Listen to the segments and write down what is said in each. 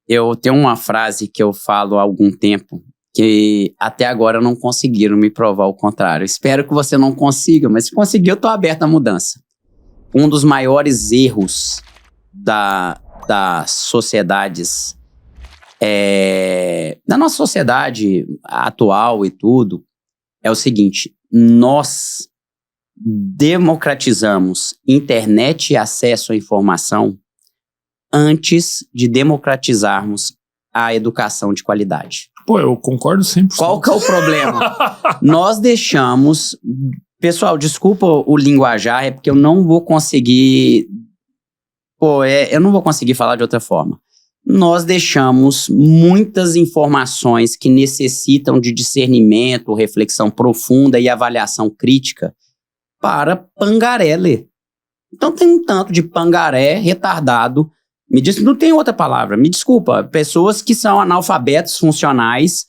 eu tenho uma frase que eu falo há algum tempo, que até agora não conseguiram me provar o contrário. Espero que você não consiga, mas se conseguir, eu tô aberto à mudança. Um dos maiores erros das sociedades, da nossa sociedade atual e tudo, é o seguinte: nós democratizamos internet e acesso à informação antes de democratizarmos a educação de qualidade. Pô, eu concordo 100%. Qual que é o problema? Nós deixamos... Pessoal, desculpa o linguajar, é porque eu não vou conseguir... eu não vou conseguir falar de outra forma. Nós deixamos muitas informações que necessitam de discernimento, reflexão profunda e avaliação crítica para pangaré ler. Então tem um tanto de pangaré retardado. Não tem outra palavra, me desculpa. Pessoas que são analfabetos funcionais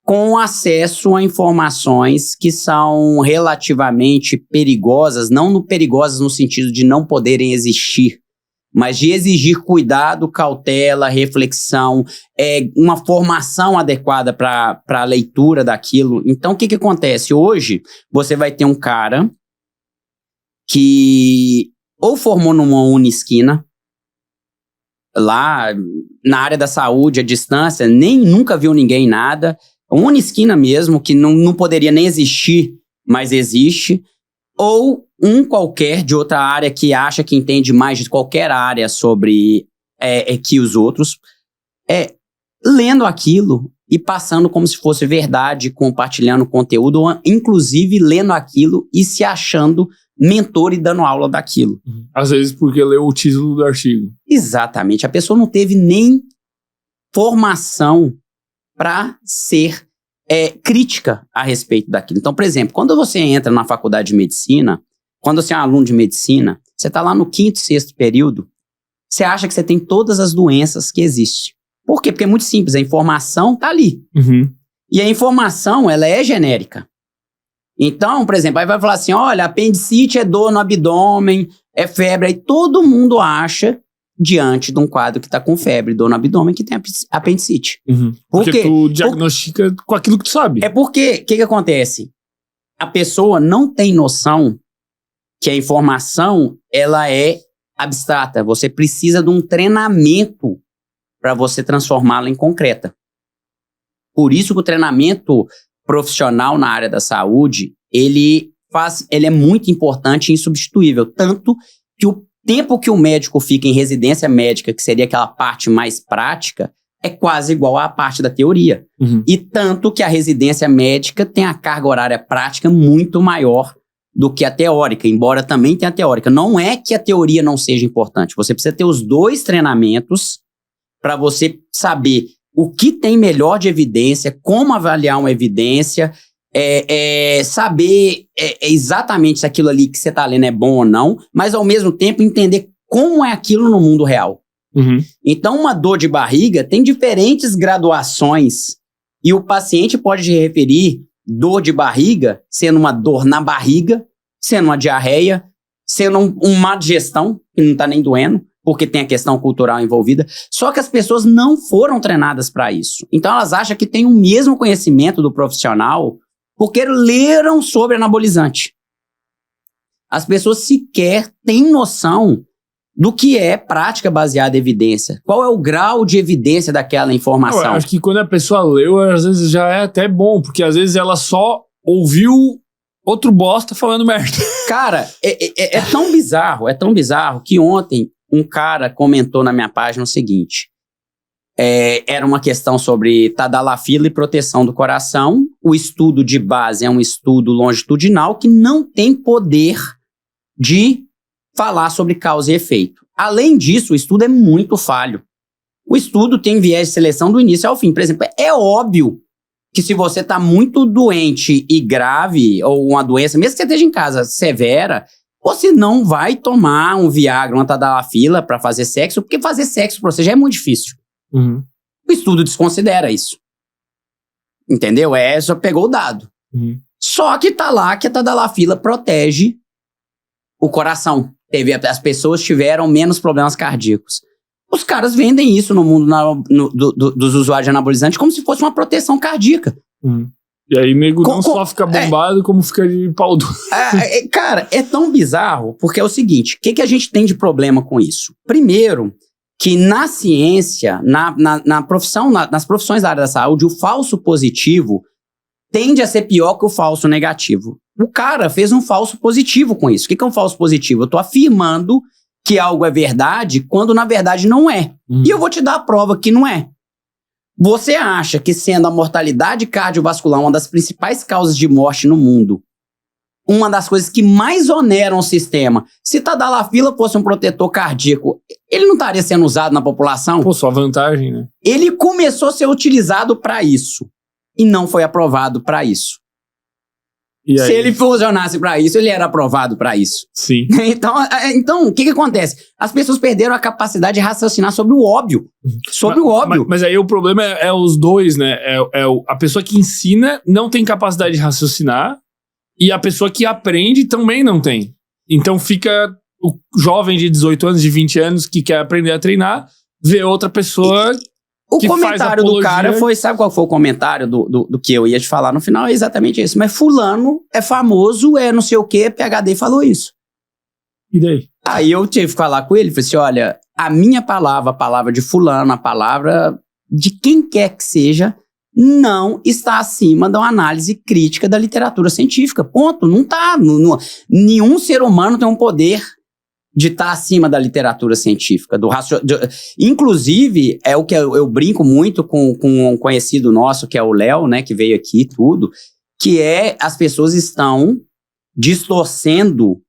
com acesso a informações que são relativamente perigosas, não perigosas no sentido de não poderem existir, mas de exigir cuidado, cautela, reflexão, uma formação adequada para a leitura daquilo. Então, o que acontece? Hoje, você vai ter um cara que ou formou numa Unisquina, lá na área da saúde, à distância, nunca viu ninguém nada, uma Unisquina mesmo, que não poderia nem existir, mas existe, ou um qualquer de outra área que acha que entende mais de qualquer área sobre que os outros, lendo aquilo e passando como se fosse verdade, compartilhando conteúdo, ou inclusive lendo aquilo e se achando mentor e dando aula daquilo. Às vezes porque leu o título do artigo. Exatamente. A pessoa não teve nem formação para ser crítica a respeito daquilo. Então, por exemplo, quando você entra na faculdade de medicina, quando você é um aluno de medicina, você está lá no 5º, 6º período, você acha que você tem todas as doenças que existem. Por quê? Porque é muito simples, a informação está ali. Uhum. E a informação, ela é genérica. Então, por exemplo, aí vai falar assim, olha, apendicite é dor no abdômen, é febre, aí todo mundo acha, diante de um quadro que está com febre, dor no abdômen, que tem apendicite. Uhum. Porque tu diagnostica com aquilo que tu sabe. É porque, o que acontece? A pessoa não tem noção que a informação, ela é abstrata. Você precisa de um treinamento para você transformá-la em concreta. Por isso que o treinamento profissional na área da saúde, ele é muito importante e insubstituível. Tanto que o tempo que o médico fica em residência médica, que seria aquela parte mais prática, é quase igual à parte da teoria. Uhum. E tanto que a residência médica tem a carga horária prática muito maior do que a teórica, embora também tenha a teórica. Não é que a teoria não seja importante. Você precisa ter os dois treinamentos para você saber o que tem melhor de evidência, como avaliar uma evidência, saber exatamente se aquilo ali que você está lendo é bom ou não, mas ao mesmo tempo entender como é aquilo no mundo real. Uhum. Então, uma dor de barriga tem diferentes graduações e o paciente pode te referir dor de barriga sendo uma dor na barriga, sendo uma diarreia, sendo uma digestão, que não está nem doendo, porque tem a questão cultural envolvida. Só que as pessoas não foram treinadas para isso. Então, elas acham que têm o mesmo conhecimento do profissional porque leram sobre anabolizante. As pessoas sequer têm noção do que é prática baseada em evidência. Qual é o grau de evidência daquela informação? Eu acho que quando a pessoa leu, às vezes já é até bom, porque às vezes ela só ouviu outro bosta falando merda. Cara, é tão bizarro que ontem um cara comentou na minha página o seguinte, era uma questão sobre tadalafila e proteção do coração. O estudo de base é um estudo longitudinal que não tem poder de falar sobre causa e efeito. Além disso, o estudo é muito falho. O estudo tem viés de seleção do início ao fim. Por exemplo, é óbvio que se você está muito doente e grave, ou uma doença, mesmo que você esteja em casa severa, você não vai tomar um Viagra, uma tadalafila para fazer sexo, porque fazer sexo para você já é muito difícil. Uhum. O estudo desconsidera isso. Entendeu? Só pegou o dado. Uhum. Só que tá lá que a tadalafila protege o coração. As pessoas tiveram menos problemas cardíacos. Os caras vendem isso no mundo dos usuários de anabolizante como se fosse uma proteção cardíaca. E aí, nego não só fica bombado, como fica de pau duro. Cara, é tão bizarro, porque é o seguinte, o que a gente tem de problema com isso? Primeiro, que na ciência, na profissão, nas profissões da área da saúde, o falso positivo tende a ser pior que o falso negativo. O cara fez um falso positivo com isso. O que é um falso positivo? Eu tô afirmando que algo é verdade, quando na verdade não é. E eu vou te dar a prova que não é. Você acha que, sendo a mortalidade cardiovascular uma das principais causas de morte no mundo, uma das coisas que mais oneram o sistema, se Tadalafila fosse um protetor cardíaco, ele não estaria sendo usado na população? Pô, só vantagem, né? Ele começou a ser utilizado para isso e não foi aprovado para isso. Se ele funcionasse para isso, ele era aprovado para isso. Sim. Então, o que acontece? As pessoas perderam a capacidade de raciocinar sobre o óbvio. Sobre o óbvio. Mas aí o problema é os dois, né? A pessoa que ensina não tem capacidade de raciocinar e a pessoa que aprende também não tem. Então fica o jovem de 18 anos, de 20 anos que quer aprender a treinar, vê outra pessoa... O comentário do cara foi... Sabe qual foi o comentário do que eu ia te falar no final? É exatamente isso. Mas fulano é famoso, é não sei o quê, PhD falou isso. E daí? Aí eu tive que falar com ele. Falei assim, olha, a minha palavra, a palavra de fulano, a palavra de quem quer que seja, não está acima de uma análise crítica da literatura científica. Ponto. Não está. Nenhum ser humano tem um poder de estar acima da literatura científica. Inclusive, é o que eu brinco muito com um conhecido nosso, que é o Léo, né, que veio aqui tudo, que é as pessoas estão distorcendo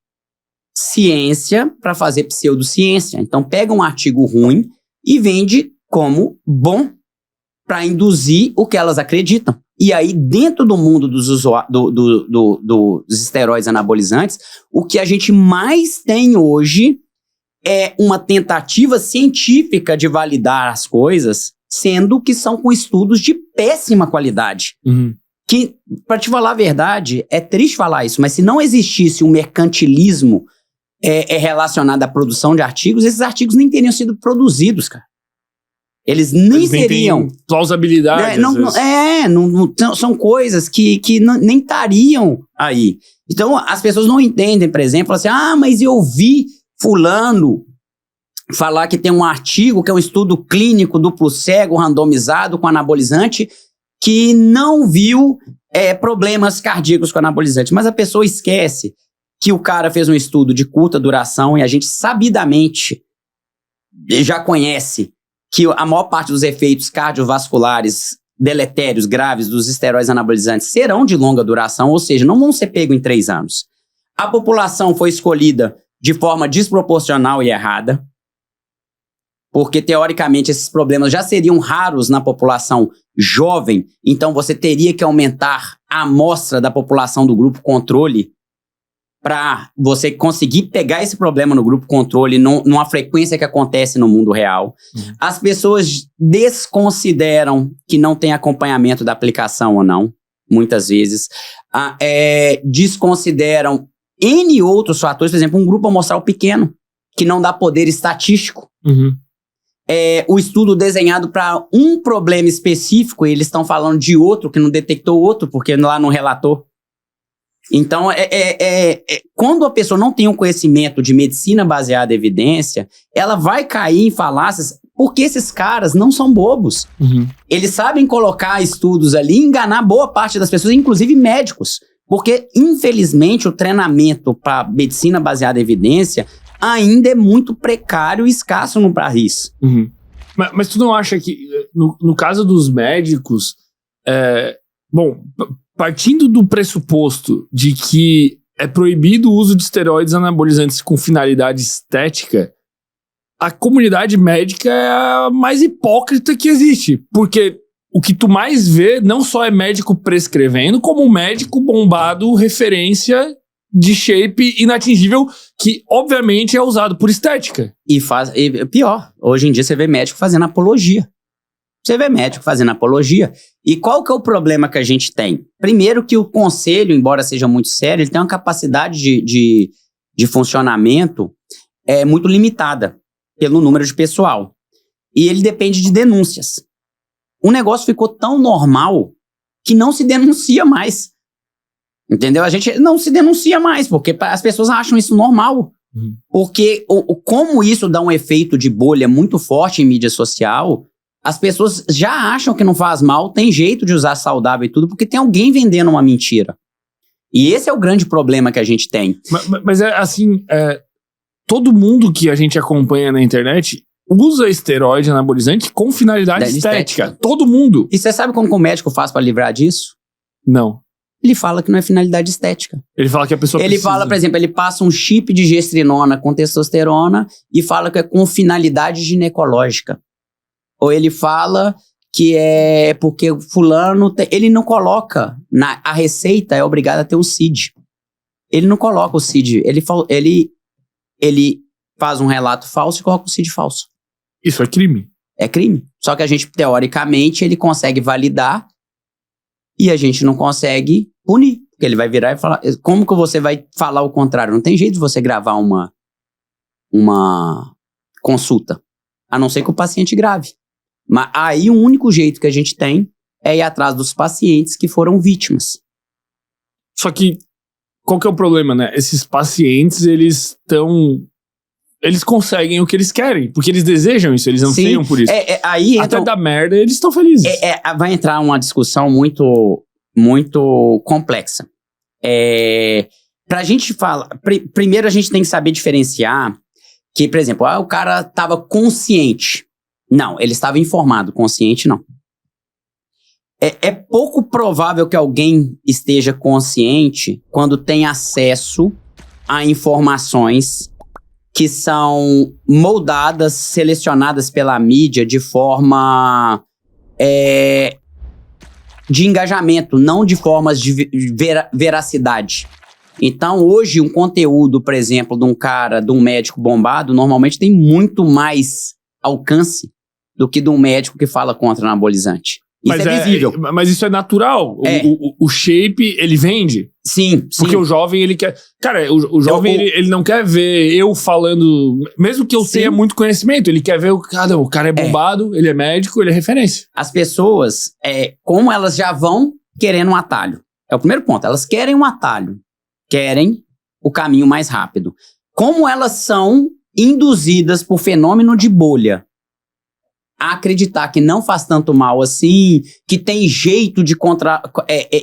ciência para fazer pseudociência. Então, pega um artigo ruim e vende como bom para induzir o que elas acreditam. E aí, dentro do mundo dos esteroides anabolizantes, o que a gente mais tem hoje é uma tentativa científica de validar as coisas, sendo que são com estudos de péssima qualidade. Que, para te falar a verdade, é triste falar isso, mas se não existisse um mercantilismo relacionado à produção de artigos, esses artigos nem teriam sido produzidos, cara. Eles nem seriam... plausibilidade, são coisas que nem estariam aí. Então, as pessoas não entendem, por exemplo, assim, mas eu vi fulano falar que tem um artigo, que é um estudo clínico duplo cego, randomizado, com anabolizante, que não viu problemas cardíacos com anabolizante. Mas a pessoa esquece que o cara fez um estudo de curta duração e a gente sabidamente já conhece que a maior parte dos efeitos cardiovasculares deletérios graves dos esteroides anabolizantes serão de longa duração, ou seja, não vão ser pegos em 3 anos. A população foi escolhida de forma desproporcional e errada, porque, teoricamente, esses problemas já seriam raros na população jovem, então você teria que aumentar a amostra da população do grupo controle para você conseguir pegar esse problema no grupo controle numa frequência que acontece no mundo real. As pessoas desconsideram que não tem acompanhamento da aplicação ou não, muitas vezes. Desconsideram N outros fatores, por exemplo, um grupo amostral pequeno, que não dá poder estatístico. O estudo desenhado para um problema específico, e eles estão falando de outro que não detectou outro, porque lá não relatou. Então, quando a pessoa não tem um conhecimento de medicina baseada em evidência, ela vai cair em falácias, porque esses caras não são bobos. Eles sabem colocar estudos ali e enganar boa parte das pessoas, inclusive médicos. Porque, infelizmente, o treinamento para medicina baseada em evidência ainda é muito precário e escasso no país. Mas tu não acha que, no caso dos médicos, partindo do pressuposto de que é proibido o uso de esteroides anabolizantes com finalidade estética, a comunidade médica é a mais hipócrita que existe. Porque o que tu mais vê não só é médico prescrevendo, como médico bombado referência de shape inatingível, que obviamente é usado por estética. E pior, hoje em dia você vê médico fazendo apologia. E qual que é o problema que a gente tem? Primeiro que o conselho, embora seja muito sério, ele tem uma capacidade de funcionamento muito limitada pelo número de pessoal. E ele depende de denúncias. O negócio ficou tão normal que não se denuncia mais. Entendeu? A gente não se denuncia mais, porque as pessoas acham isso normal. Porque como isso dá um efeito de bolha muito forte em mídia social, as pessoas já acham que não faz mal, tem jeito de usar saudável e tudo, porque tem alguém vendendo uma mentira. E esse é o grande problema que a gente tem. Mas é assim, todo mundo que a gente acompanha na internet usa esteroide anabolizante com finalidade estética. Todo mundo. E você sabe como que o médico faz pra livrar disso? Não. Ele fala que não é finalidade estética. Ele fala que a pessoa Ele precisa. fala, por exemplo, ele passa um chip de gestrinona com testosterona e fala que é com finalidade ginecológica. Ou ele fala que é porque fulano... Ele não coloca... A receita é obrigada a ter o CID. Ele não coloca o CID. Ele faz um relato falso e coloca o CID falso. Isso é crime. É crime. Só que a gente, teoricamente, ele consegue validar e a gente não consegue punir. Porque ele vai virar e falar... Como que você vai falar o contrário? Não tem jeito de você gravar uma consulta. A não ser que o paciente grave. Mas aí o único jeito que a gente tem é ir atrás dos pacientes que foram vítimas. Só que, qual que é o problema, né? Esses pacientes, eles conseguem o que eles querem, porque eles desejam isso, eles anseiam por isso. Aí até da merda, eles estão felizes. Vai entrar uma discussão muito, muito complexa. Pra gente falar... Primeiro a gente tem que saber diferenciar que, por exemplo, o cara estava consciente. Não, ele estava informado, consciente não. É pouco provável que alguém esteja consciente quando tem acesso a informações que são moldadas, selecionadas pela mídia de forma de engajamento, não de formas de veracidade. Então, hoje, um conteúdo, por exemplo, de um médico bombado, normalmente tem muito mais alcance do que de um médico que fala contra anabolizante. Isso é visível. Mas isso é natural. O shape, ele vende. Sim. Porque o jovem, ele quer... Cara, o jovem, ele não quer ver eu falando... Mesmo que eu tenha muito conhecimento, ele quer ver o cara é bombado, ele é médico, ele é referência. As pessoas, como elas já vão querendo um atalho. É o primeiro ponto. Elas querem um atalho. Querem o caminho mais rápido. Como elas são induzidas por fenômeno de bolha a acreditar que não faz tanto mal assim, que tem jeito de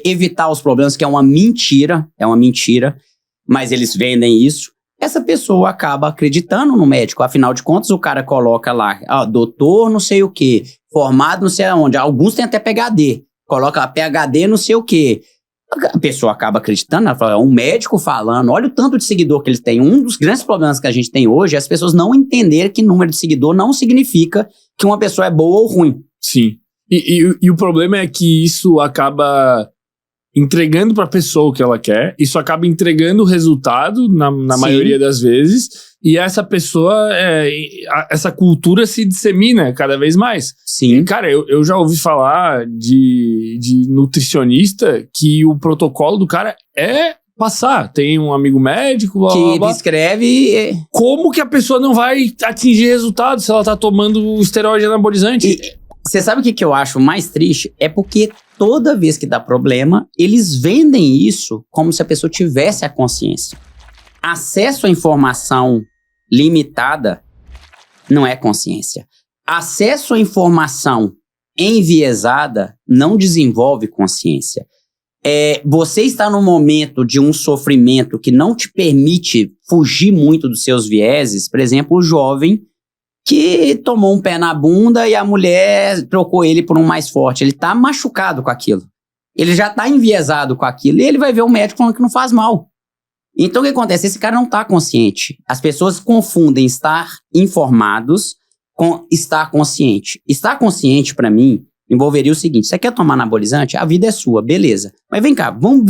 evitar os problemas, que é uma mentira, mas eles vendem isso, essa pessoa acaba acreditando no médico. Afinal de contas, o cara coloca lá, doutor não sei o quê, formado não sei aonde, alguns têm até PhD, coloca PhD não sei o quê. A pessoa acaba acreditando, ela fala, é um médico falando, olha o tanto de seguidor que ele tem. Um dos grandes problemas que a gente tem hoje é as pessoas não entenderem que número de seguidor não significa que uma pessoa é boa ou ruim. Sim. E o problema é que isso acaba entregando para a pessoa o que ela quer, isso acaba entregando o resultado na maioria das vezes, e essa pessoa, essa cultura se dissemina cada vez mais. Sim. E, cara, eu já ouvi falar de nutricionista que o protocolo do cara é passar. Tem um amigo médico, blá, blá, blá. Descreve... Como que a pessoa não vai atingir resultado se ela tá tomando esteroide anabolizante? Você sabe o que eu acho mais triste? É porque toda vez que dá problema, eles vendem isso como se a pessoa tivesse a consciência. Acesso à informação limitada não é consciência. Acesso à informação enviesada não desenvolve consciência. Você está num momento de um sofrimento que não te permite fugir muito dos seus vieses. Por exemplo, o jovem que tomou um pé na bunda e a mulher trocou ele por um mais forte. Ele tá machucado com aquilo. Ele já tá enviesado com aquilo e ele vai ver o médico falando que não faz mal. Então o que acontece? Esse cara não tá consciente. As pessoas confundem estar informados com estar consciente. Estar consciente, pra mim, envolveria o seguinte: você quer tomar anabolizante? A vida é sua, beleza. Mas vem cá, vamos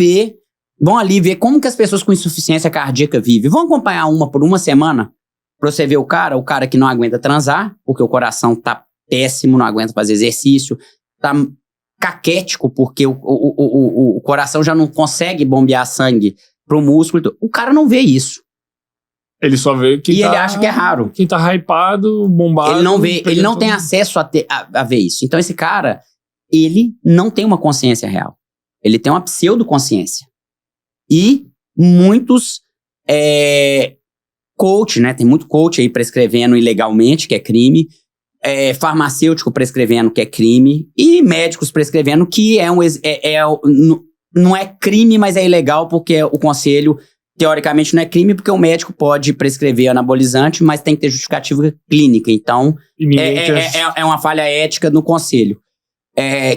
ali ver como que as pessoas com insuficiência cardíaca vivem. Vamos acompanhar uma por uma semana? Pra você ver o cara que não aguenta transar, porque o coração tá péssimo, não aguenta fazer exercício, tá caquético, porque o coração já não consegue bombear sangue pro músculo. O cara não vê isso. Ele só vê quem E ele acha que é raro. Quem tá hypado, bombado. Ele não tem acesso a ver isso. Então esse cara, ele não tem uma consciência real. Ele tem uma pseudoconsciência. E muitos coach, né? Tem muito coach aí prescrevendo ilegalmente, que é crime. Farmacêutico prescrevendo, que é crime. E médicos prescrevendo, que não é crime, mas é ilegal, porque o conselho, teoricamente, não é crime, porque o médico pode prescrever anabolizante, mas tem que ter justificativa clínica. Então, é uma falha ética no conselho.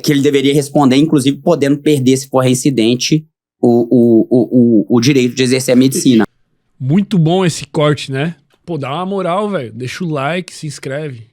Que ele deveria responder, inclusive podendo perder, se for reincidente, o direito de exercer a medicina. Muito bom esse corte, né? Pô, dá uma moral, velho. Deixa o like, se inscreve.